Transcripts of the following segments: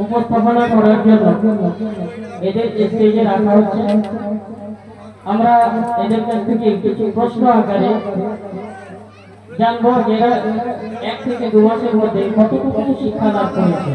উপস্থাপনা করার জন্য এদের স্টেজে রাখা হচ্ছে। আমরা এদের কাছ থেকে কিছু প্রশ্ন আকারে জানবো এরা 1 থেকে 2 মাসের মধ্যে কতটুকু শিক্ষা লাভ করেছে।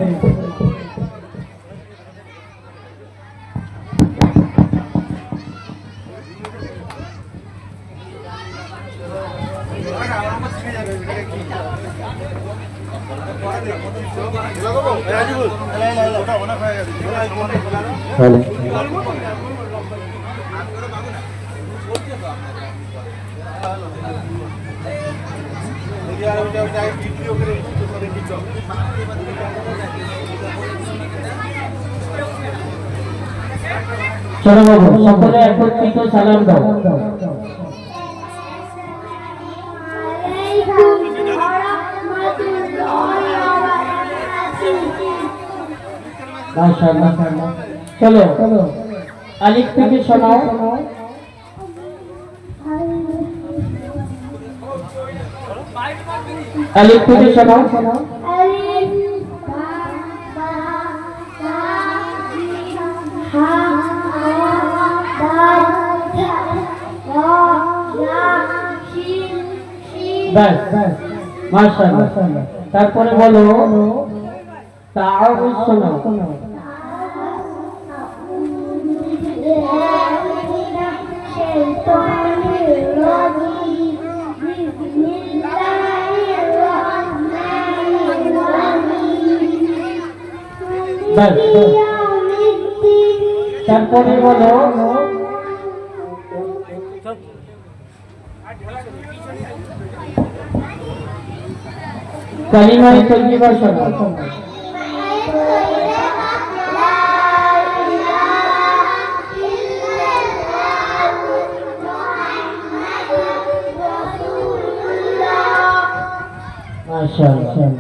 চলো বাবু সকলে একত্রিত সালাম দাও। মাশাআল্লাহ। চলো আলিফ থেকে শোনাও। আলিফ থেকে শোনাও। আলিফ বা বা তা হা বাস মাশাআল্লাহ। তারপরে বলো তাআরুজ শোনাও। বাস তারপরে বলো কালিমায়ে তয়্যিবা শোনাও। মাশাআল্লাহ।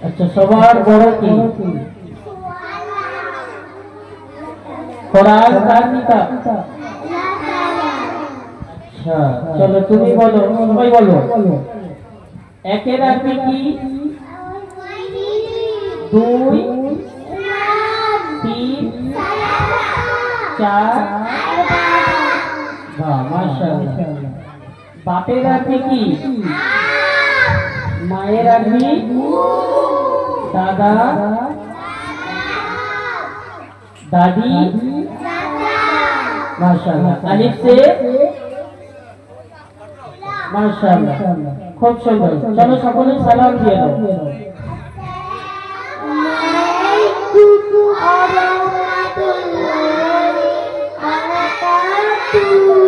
আচ্ছা সবার বড় কি? কোরআন কার কিতাব? আচ্ছা চলো তুমি বলো, সবাই বলো। একের আরবি কি? 2 3 4 বাহ মাশাআল্লাহ। বাপের আরবি কি? মায়ের আরবি? দাদা দাদি মাশাআল্লাহ। আলিফ से মাশাআল্লাহ খুব সুন্দর। চলো সকলে সালাম দিয়ে দাও। ওয়ালাইকুম রাহমাতুল্লাহি ওয়া বারাকাতুহু।